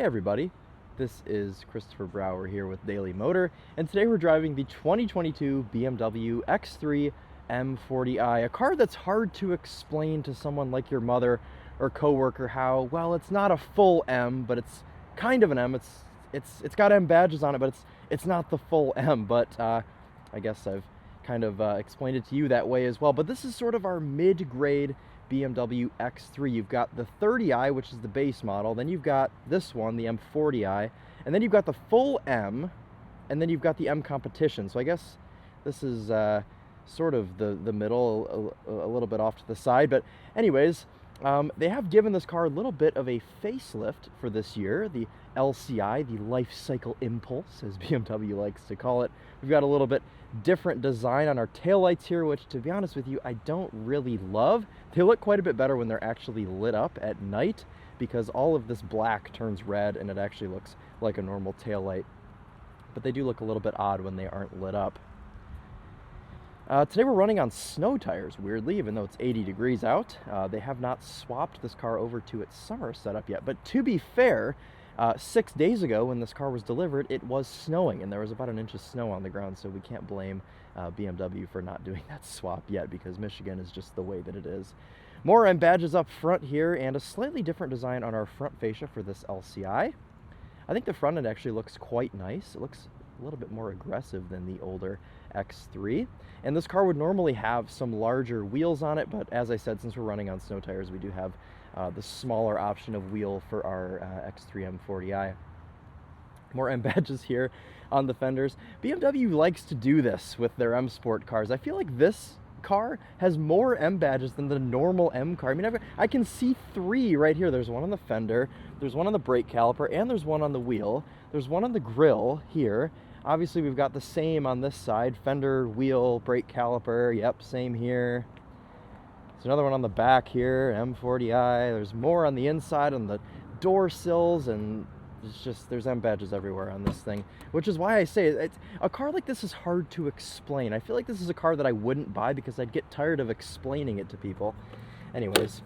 Hey everybody, this is Christopher Brower here with Daily Motor, and today we're driving the 2022 BMW X3 M40i, a car that's hard to explain to someone like your mother or coworker how, well, it's not a full M, but it's kind of an M. It's got M badges on it, but it's not the full M, but I guess I've kind of explained it to you that way as well. But this is sort of our mid-grade BMW X3. You've got the 30i, which is the base model, then you've got this one, the M40i, and then you've got the full M, and then you've got the M competition. So I guess this is sort of the middle, a little bit off to the side. But anyways, they have given this car a little bit of a facelift for this year, the LCI, the Life Cycle Impulse, as BMW likes to call it. We've got a little bit different design on our taillights here, which, to be honest with you, I don't really love. They look quite a bit better when they're actually lit up at night, because all of this black turns red and it actually looks like a normal taillight. But they do look a little bit odd when they aren't lit up. Today we're running on snow tires, weirdly, even though it's 80 degrees out. They have not swapped this car over to its summer setup yet. But to be fair, 6 days ago when this car was delivered, it was snowing, and there was about an inch of snow on the ground, so we can't blame BMW for not doing that swap yet, because Michigan is just the way that it is. More M badges up front here, and a slightly different design on our front fascia for this LCI. I think the front end actually looks quite nice. It looks a little bit more aggressive than the older X3, and this car would normally have some larger wheels on it, but as I said, since we're running on snow tires, we do have the smaller option of wheel for our X3 M40i. More M badges here on the fenders. BMW likes to do this with their M Sport cars. I feel like this car has more M badges than the normal M car. I mean, I can see 3 right here. There's one on the fender, there's one on the brake caliper, and there's one on the wheel. There's one on the grille here. Obviously, we've got the same on this side, fender, wheel, brake caliper. Yep, same here. There's another one on the back here, M40i. There's more on the inside on the door sills, and there's M badges everywhere on this thing, which is why I say a car like this is hard to explain. I feel like this is a car that I wouldn't buy because I'd get tired of explaining it to people. Anyways,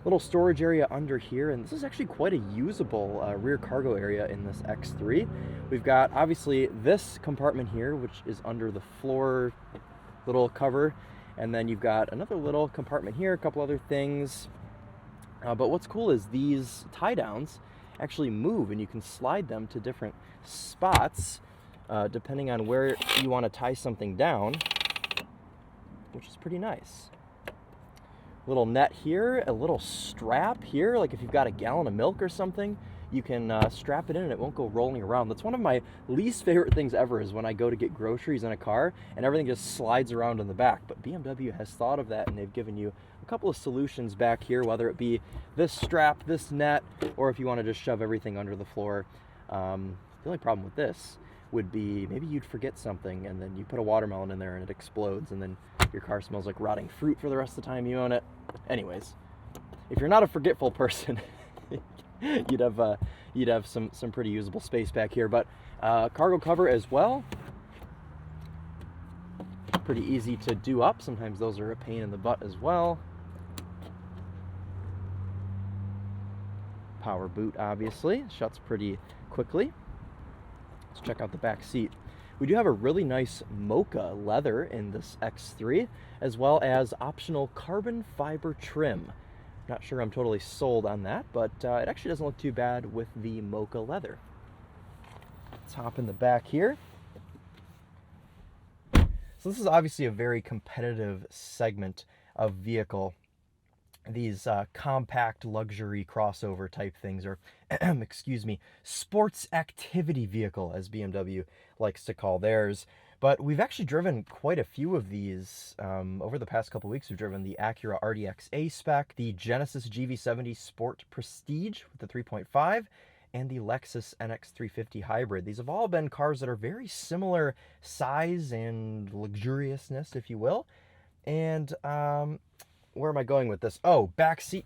little storage area under here, and this is actually quite a usable rear cargo area in this X3. We've got obviously this compartment here, which is under the floor little cover, and then you've got another little compartment here, a couple other things. But what's cool is these tie downs actually move, and you can slide them to different spots depending on where you want to tie something down, which is pretty nice. Little net here, a little strap here, like if you've got a gallon of milk or something, you can strap it in and it won't go rolling around. That's one of my least favorite things ever, is when I go to get groceries in a car and everything just slides around in the back. But BMW has thought of that, and they've given you a couple of solutions back here, whether it be this strap, this net, or if you want to just shove everything under the floor. The only problem with this would be maybe you'd forget something, and then you put a watermelon in there and it explodes, and then your car smells like rotting fruit for the rest of the time you own it. Anyways, if you're not a forgetful person, you'd have some pretty usable space back here. But cargo cover as well, pretty easy to do up. Sometimes those are a pain in the butt as well. Power boot, obviously, shuts pretty quickly. Let's check out the back seat. We do have a really nice mocha leather in this X3, as well as optional carbon fiber trim. Not sure I'm totally sold on that, but it actually doesn't look too bad with the mocha leather. Let's hop in the back here. So this is obviously a very competitive segment of vehicle. These compact luxury crossover type things, or excuse me, sports activity vehicle, as BMW likes to call theirs. But we've actually driven quite a few of these over the past couple weeks. We've driven the Acura RDX A-Spec, the Genesis GV70 Sport Prestige with the 3.5, and the Lexus NX350 Hybrid. These have all been cars that are very similar size and luxuriousness, if you will. And where am I going with this? Oh, back seat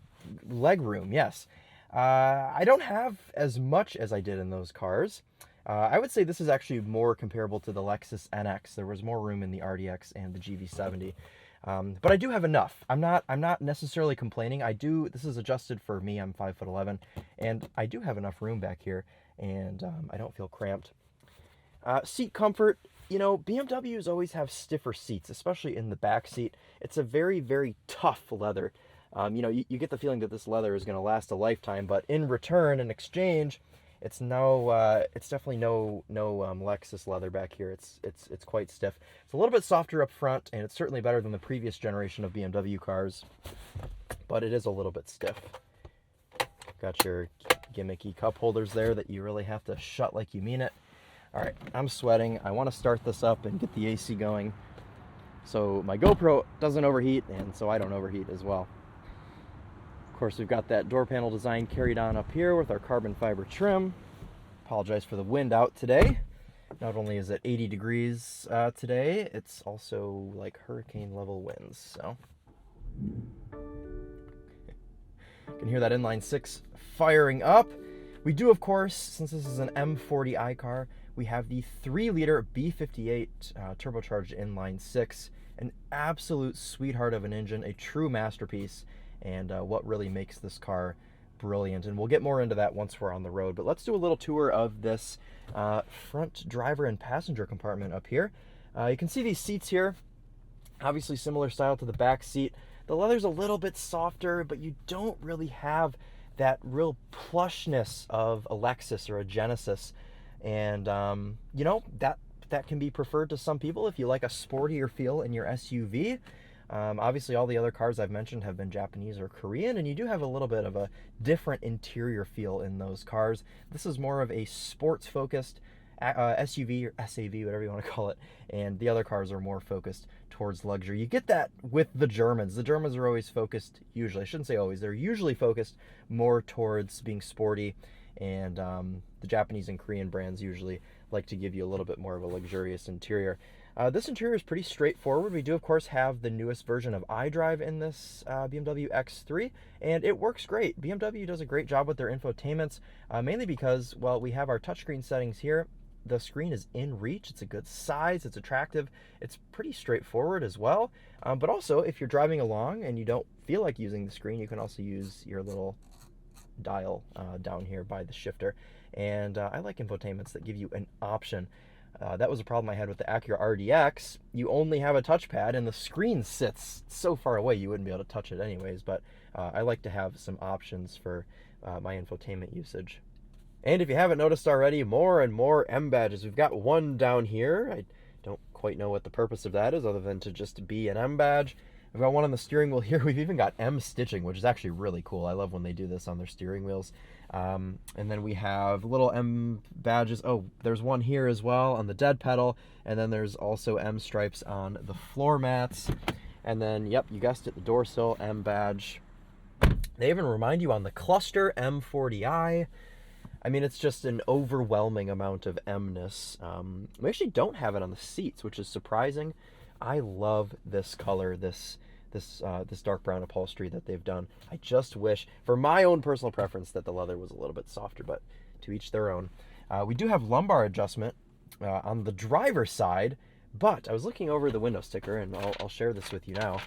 legroom, yes. I don't have as much as I did in those cars. I would say this is actually more comparable to the Lexus NX. There was more room in the RDX and the GV70. But I do have enough. I'm not necessarily complaining. This is adjusted for me. I'm 5'11", and I do have enough room back here, and I don't feel cramped. Seat comfort, you know, BMWs always have stiffer seats, especially in the back seat. It's a very, very tough leather. You know, you get the feeling that this leather is going to last a lifetime, but in return, in exchange, it's definitely no Lexus leather back here. It's quite stiff. It's a little bit softer up front, and it's certainly better than the previous generation of BMW cars, but it is a little bit stiff. Got your gimmicky cup holders there that you really have to shut like you mean it. All right, I'm sweating. I want to start this up and get the AC going so my GoPro doesn't overheat and so I don't overheat as well. Of course, we've got that door panel design carried on up here with our carbon fiber trim. Apologize for the wind out today. Not only is it 80 degrees today, it's also like hurricane level winds, so. You can hear that inline six firing up. We do, of course, since this is an M40i car, we have the 3-liter B58 turbocharged inline six, an absolute sweetheart of an engine, a true masterpiece, and what really makes this car brilliant. And we'll get more into that once we're on the road. But let's do a little tour of this front driver and passenger compartment up here. You can see these seats here, obviously similar style to the back seat. The leather's a little bit softer, but you don't really have that real plushness of a Lexus or a Genesis. And, you know, that can be preferred to some people if you like a sportier feel in your SUV. Obviously, all the other cars I've mentioned have been Japanese or Korean, and you do have a little bit of a different interior feel in those cars. This is more of a sports-focused SUV or SAV, whatever you want to call it, and the other cars are more focused towards luxury. You get that with the Germans. The Germans are always focused, usually, I shouldn't say always, they're usually focused more towards being sporty, and the Japanese and Korean brands usually like to give you a little bit more of a luxurious interior. This interior is pretty straightforward. We do, of course, have the newest version of iDrive in this BMW X3, and it works great. BMW does a great job with their infotainments, mainly because, well, we have our touchscreen settings here. The screen is in reach. It's a good size. It's attractive. It's pretty straightforward as well. But also, if you're driving along and you don't feel like using the screen, you can also use your little dial down here by the shifter. And I like infotainments that give you an option. That was a problem I had with the Acura RDX. You only have a touchpad and the screen sits so far away you wouldn't be able to touch it anyways, but I like to have some options for my infotainment usage. And if you haven't noticed already, more and more M badges. We've got one down here. I don't quite know what the purpose of that is other than to just be an M badge. We've got one on the steering wheel here. We've even got M stitching, which is actually really cool. I love when they do this on their steering wheels. And then we have little M badges. Oh, there's one here as well on the dead pedal. And then there's also M stripes on the floor mats. And then, yep, you guessed it, the door sill, M badge. They even remind you on the cluster, M40i. I mean, it's just an overwhelming amount of M-ness. We actually don't have it on the seats, which is surprising. I love this color, this dark brown upholstery that they've done. I just wish, for my own personal preference, that the leather was a little bit softer, but to each their own. We do have lumbar adjustment on the driver's side, but I was looking over the window sticker, and I'll share this with you now.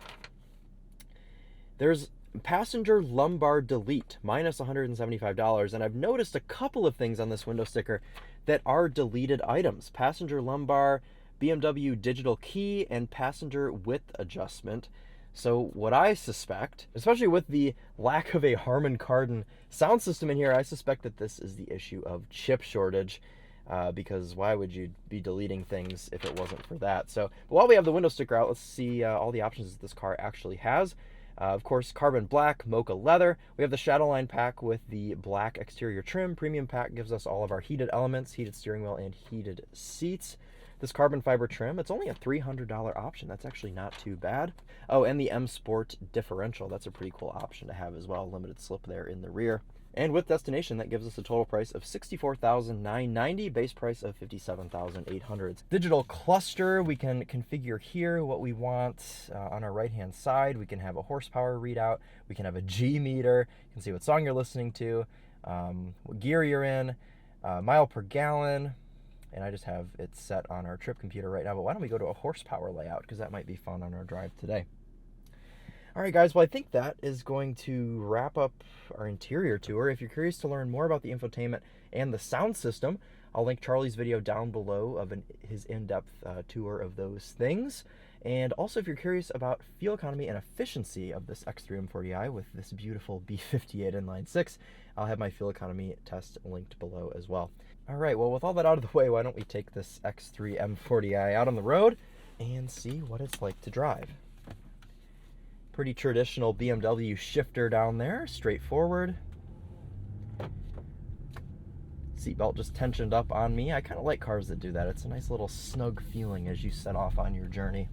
There's passenger lumbar delete, minus $175, and I've noticed a couple of things on this window sticker that are deleted items. Passenger lumbar, BMW digital key, and passenger width adjustment. So what I suspect, especially with the lack of a Harman Kardon sound system in here, I suspect that this is the issue of chip shortage, because why would you be deleting things if it wasn't for that? So while we have the window sticker out, let's see all the options that this car actually has. Of course, carbon black, mocha leather. We have the Shadowline pack with the black exterior trim. Premium pack gives us all of our heated elements, heated steering wheel, and heated seats. This carbon fiber trim, it's only a $300 option. That's actually not too bad. Oh, and the M Sport differential. That's a pretty cool option to have as well. Limited slip there in the rear. And with destination, that gives us a total price of $64,990, base price of $57,800. Digital cluster, we can configure here what we want. On our right-hand side, we can have a horsepower readout. We can have a G meter. You can see what song you're listening to, what gear you're in, mile per gallon. And I just have it set on our trip computer right now. But why don't we go to a horsepower layout, because that might be fun on our drive today. All right, guys, well, I think that is going to wrap up our interior tour. If you're curious to learn more about the infotainment and the sound system, I'll link Charlie's video down below of his in-depth tour of those things. And also, if you're curious about fuel economy and efficiency of this X3 M40i with this beautiful B58 inline six, I'll have my fuel economy test linked below as well. All right, well, with all that out of the way, why don't we take this X3 M40i out on the road and see what it's like to drive. Pretty traditional BMW shifter down there, straightforward. Seatbelt just tensioned up on me. I kind of like cars that do that. It's a nice little snug feeling as you set off on your journey.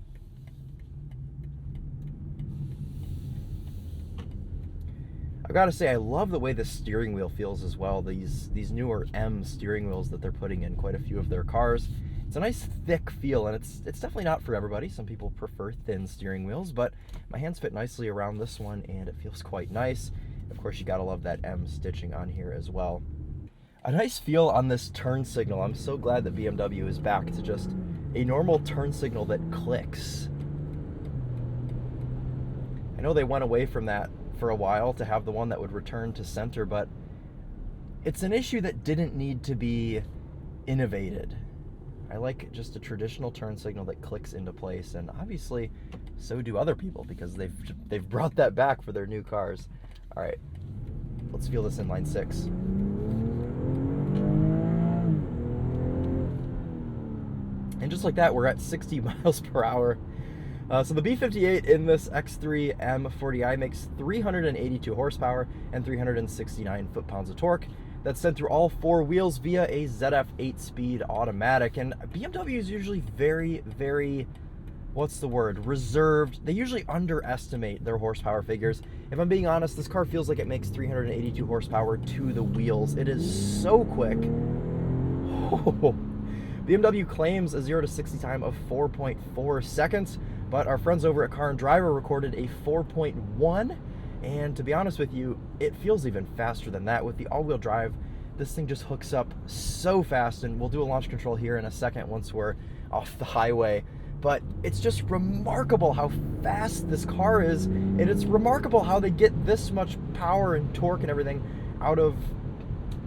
I've got to say, I love the way the steering wheel feels as well. These newer M steering wheels that they're putting in quite a few of their cars. It's a nice thick feel, and it's definitely not for everybody. Some people prefer thin steering wheels, but my hands fit nicely around this one, and it feels quite nice. Of course, you gotta love that M stitching on here as well. A nice feel on this turn signal. I'm so glad that BMW is back to just a normal turn signal that clicks. I know they went away from that for a while to have the one that would return to center, but it's an issue that didn't need to be innovated. I like just a traditional turn signal that clicks into place, and obviously so do other people because they've brought that back for their new cars. All right, let's feel this inline six. And just like that, we're at 60 miles per hour. So the B58 in this X3 M40i makes 382 horsepower and 369 foot-pounds of torque. That's sent through all four wheels via a ZF 8-speed automatic. And BMW is usually very, what's the word, reserved. They usually underestimate their horsepower figures. If I'm being honest, this car feels like it makes 382 horsepower to the wheels. It is so quick. Oh. BMW claims a 0 to 60 time of 4.4 seconds, but our friends over at Car and Driver recorded a 4.1. And to be honest with you, it feels even faster than that. With the all-wheel drive, this thing just hooks up so fast, and we'll do a launch control here in a second once we're off the highway. But it's just remarkable how fast this car is, and it's remarkable how they get this much power and torque and everything out of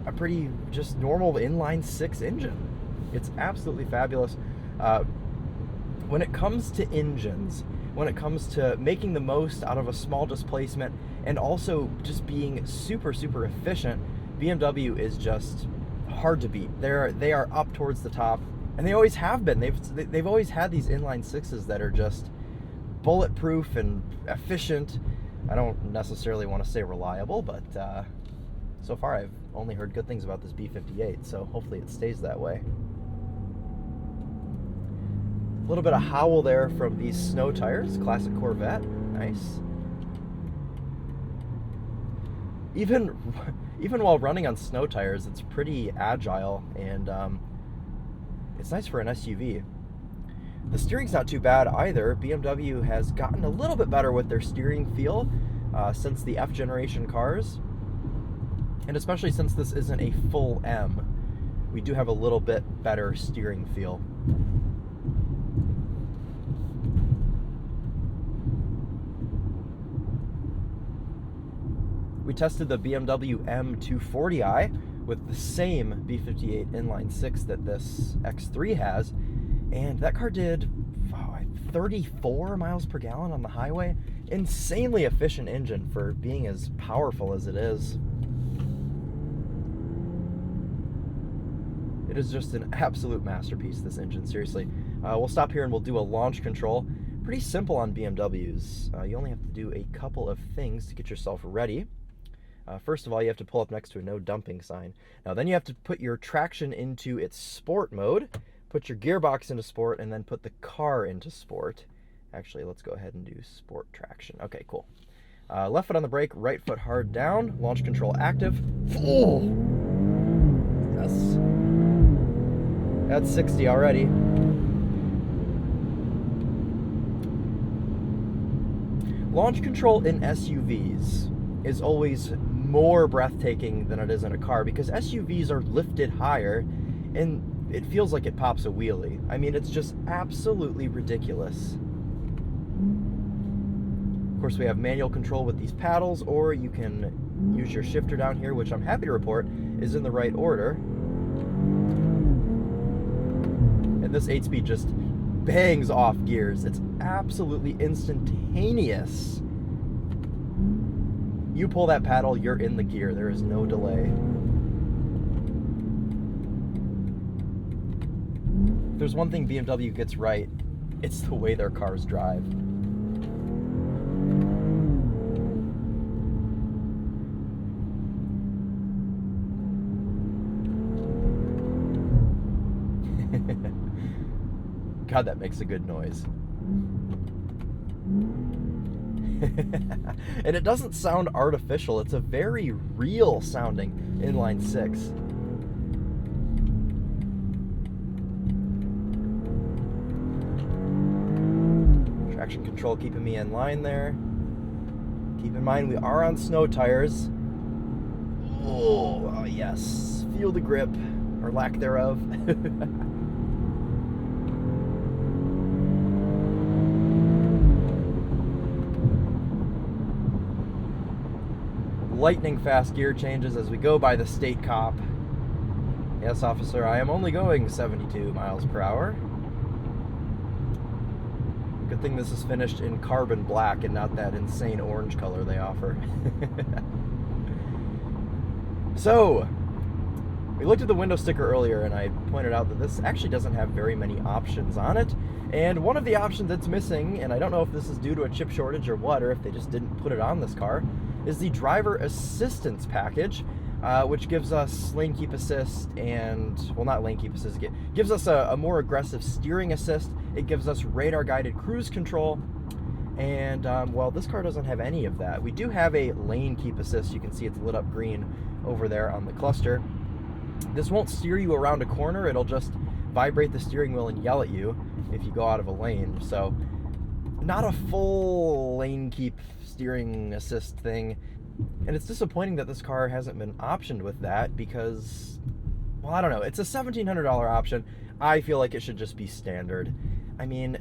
a pretty just normal inline six engine. It's absolutely fabulous. When it comes to engines, when it comes to making the most out of a small displacement and also just being super efficient, BMW is just hard to beat. They are up towards the top, and they always have been. They've always had these inline sixes that are just bulletproof and efficient. I don't necessarily want to say reliable, but so far I've only heard good things about this B58, so hopefully it stays that way. A little bit of howl there from these snow tires, classic Corvette, nice. Even while running on snow tires, it's pretty agile, and it's nice for an SUV. The steering's not too bad either. BMW has gotten a little bit better with their steering feel since the F generation cars, and especially since this isn't a full M, we do have a little bit better steering feel. We tested the BMW M240i with the same B58 inline six that this X3 has, and that car did 34 miles per gallon on the highway. Insanely efficient engine for being as powerful as it is. It is just an absolute masterpiece, this engine, seriously. We'll stop here and we'll do a launch control. Pretty simple on BMWs. You only have to do a couple of things to get yourself ready. First of all, you have to pull up next to a no dumping sign. Now then you have to put your traction into its sport mode, put your gearbox into sport, and then put the car into sport. Actually, let's go ahead and do sport traction. Okay, cool. Left foot on the brake, right foot hard down, launch control active. Oh! Yes. That's 60 already. Launch control in SUVs is always more breathtaking than it is in a car, because SUVs are lifted higher and it feels like it pops a wheelie. I mean, it's just absolutely ridiculous. Of course, we have manual control with these paddles, or you can use your shifter down here, which I'm happy to report is in the right order. And this 8-speed just bangs off gears. It's absolutely instantaneous. You pull that paddle, you're in the gear. There is no delay. If there's one thing BMW gets right, it's the way their cars drive. God, that makes a good noise. And it doesn't sound artificial. It's a very real sounding inline six. Traction control keeping me in line there. Keep in mind we are on snow tires. Oh, yes. Feel the grip, or lack thereof. Lightning fast gear changes as we go by the state cop. Yes, officer, I am only going 72 miles per hour. Good thing this is finished in carbon black and not that insane orange color they offer. So, we looked at the window sticker earlier and I pointed out that this actually doesn't have very many options on it. And one of the options that's missing, and I don't know if this is due to a chip shortage or what, or if they just didn't put it on this car, is the driver assistance package, which gives us lane keep assist and, well, not lane keep assist, it gives us a more aggressive steering assist. It gives us radar guided cruise control. And, well, this car doesn't have any of that. We do have a lane keep assist. You can see it's lit up green over there on the cluster. This won't steer you around a corner. It'll just vibrate the steering wheel and yell at you if you go out of a lane. So not a full lane keep steering assist thing. And it's disappointing that this car hasn't been optioned with that because, well, I don't know. It's a $1,700 option. I feel like it should just be standard. I mean,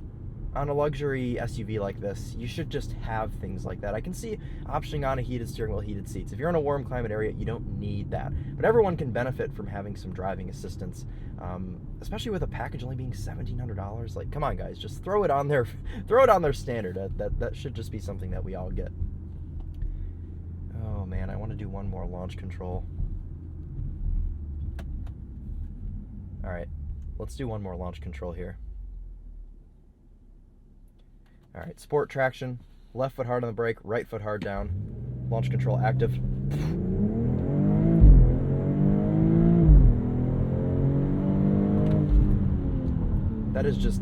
on a luxury SUV like this, you should just have things like that. I can see optioning on a heated steering wheel, heated seats. If you're in a warm climate area, you don't need that. But everyone can benefit from having some driving assistance, especially with a package only being $1,700. Like, come on, guys, just throw it on there. Throw it on their standard. That should just be something that we all get. Oh man, I want to do one more launch control. All right, let's do one more launch control here. All right, sport traction, left foot hard on the brake, right foot hard down, launch control active. That is just,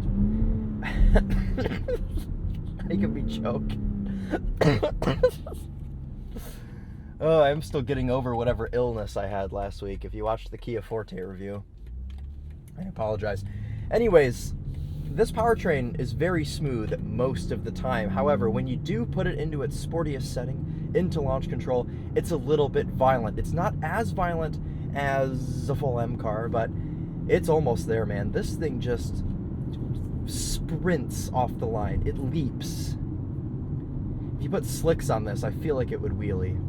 making me choke. Oh, I'm still getting over whatever illness I had last week. If you watched the Kia Forte review, I apologize. Anyways, this powertrain is very smooth most of the time. However, when you do put it into its sportiest setting, into launch control, it's a little bit violent. It's not as violent as a full M car, but it's almost there, man. This thing just sprints off the line. It leaps. If you put slicks on this, I feel like it would wheelie.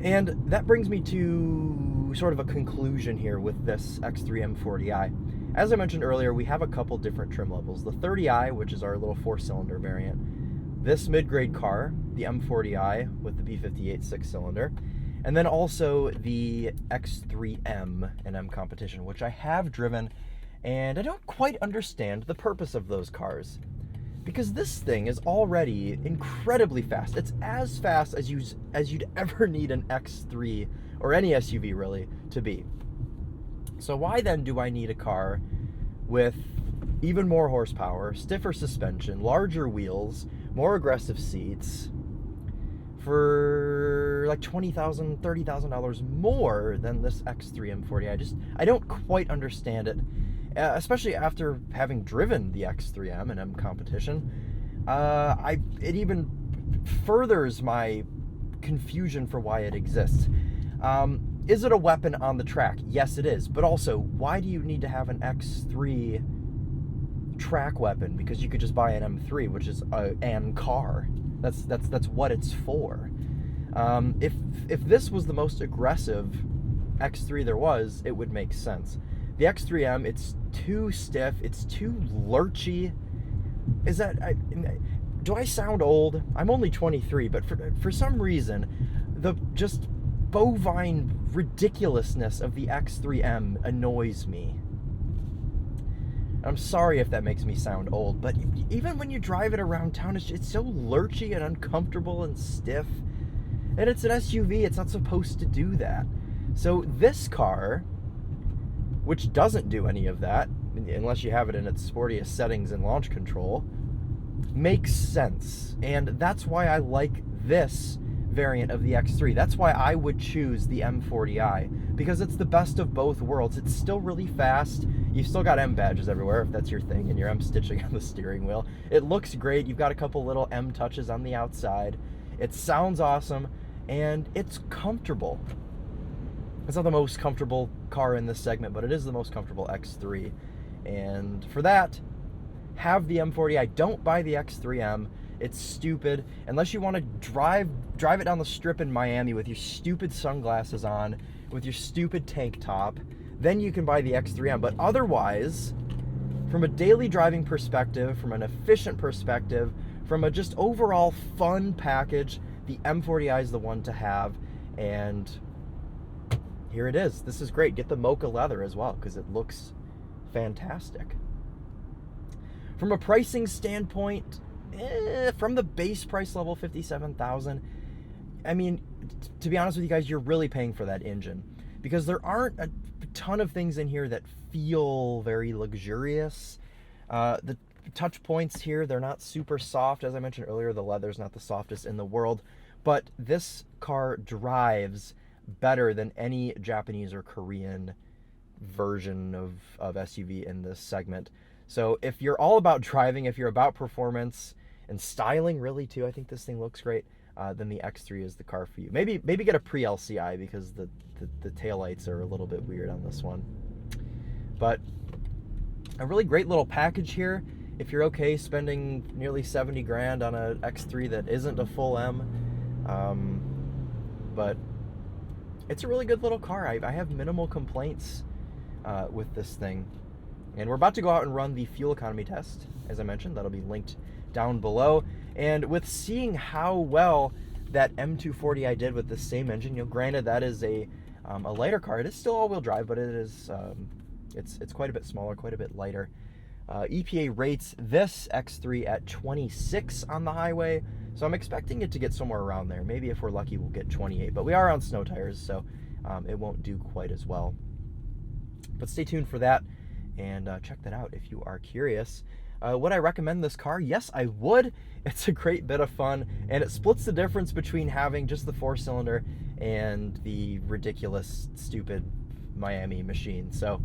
And that brings me to sort of a conclusion here with this X3 M40i. As I mentioned earlier, we have a couple different trim levels. The 30i, which is our little 4-cylinder variant. This mid-grade car, the M40i with the B58 6-cylinder. And then also the X3M and M competition, which I have driven, and I don't quite understand the purpose of those cars. Because this thing is already incredibly fast. It's as fast as you'd ever need an X3 or any SUV really to be. So why then do I need a car with even more horsepower, stiffer suspension, larger wheels, more aggressive seats for like $20,000, $30,000 more than this X3 M40i? I don't quite understand it. Especially after having driven the X3M and M competition, it even furders my confusion for why it exists. Is it a weapon on the track? Yes, it is. But also, why do you need to have an X3 track weapon because you could just buy an M3, which is an car. That's what it's for. If this was the most aggressive X3 there was, it would make sense. The X3M, it's too stiff, it's too lurchy. Do I sound old? I'm only 23, but for some reason, the just bovine ridiculousness of the X3M annoys me. I'm sorry if that makes me sound old, but even when you drive it around town, it's so lurchy and uncomfortable and stiff. And it's an SUV, it's not supposed to do that. So this car, which doesn't do any of that, unless you have it in its sportiest settings and launch control, makes sense. And that's why I like this variant of the X3. That's why I would choose the M40i, because it's the best of both worlds. It's still really fast. You've still got M badges everywhere if that's your thing, and your M stitching on the steering wheel. It looks great. You've got a couple little M touches on the outside. It sounds awesome, and it's comfortable. It's not the most comfortable car in this segment, but it is the most comfortable X3. And for that, have the M40i. Don't buy the X3M. It's stupid. Unless you want to drive it down the strip in Miami with your stupid sunglasses on, with your stupid tank top, then you can buy the X3M. But otherwise, from a daily driving perspective, from an efficient perspective, from a just overall fun package, the M40i is the one to have. And here it is. This is great. Get the mocha leather as well, because it looks fantastic. From a pricing standpoint, from the base price level, $57,000, I mean, to be honest with you guys, you're really paying for that engine, because there aren't a ton of things in here that feel very luxurious. The touch points here, they're not super soft. As I mentioned earlier, the leather's not the softest in the world, but this car drives better than any Japanese or Korean version of SUV in this segment. So if you're all about driving, if you're about performance and styling really too, I think this thing looks great, then the X3 is the car for you. Maybe get a pre-LCI, because the taillights are a little bit weird on this one. But a really great little package here. If you're okay spending nearly 70 grand on a X3 that isn't a full M, but it's a really good little car. I have minimal complaints with this thing. And we're about to go out and run the fuel economy test, as I mentioned. That'll be linked down below. And with seeing how well that M240i did with the same engine, granted that is a lighter car. It is still all-wheel drive, but it is it's quite a bit smaller, quite a bit lighter. EPA rates this X3 at 26 on the highway, so I'm expecting it to get somewhere around there. Maybe if we're lucky, we'll get 28, but we are on snow tires, so it won't do quite as well. But stay tuned for that, and check that out if you are curious. Would I recommend this car? Yes, I would. It's a great bit of fun, and it splits the difference between having just the 4-cylinder and the ridiculous, stupid Miami machine. So,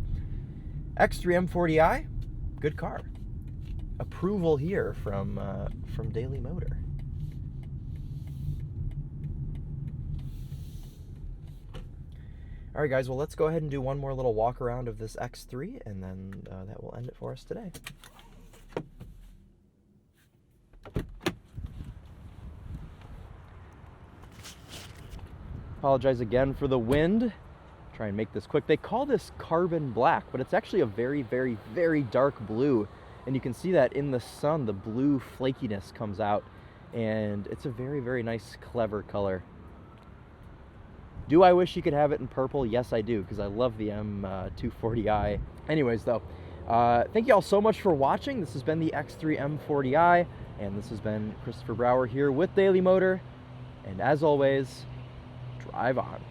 X3 M40i, good car. Approval here from Daily Motor. All right, guys, well, let's go ahead and do one more little walk around of this X3, and then that will end it for us today. Apologize again for the wind. Try and make this quick. They call this carbon black, but it's actually a very, very, very dark blue. And you can see that in the sun, the blue flakiness comes out. And it's a very, very nice, clever color. Do I wish you could have it in purple? Yes, I do, because I love the M240i. Anyways, though, thank you all so much for watching. This has been the X3 M40i, and this has been Christopher Brower here with Daily Motor. And as always, drive on.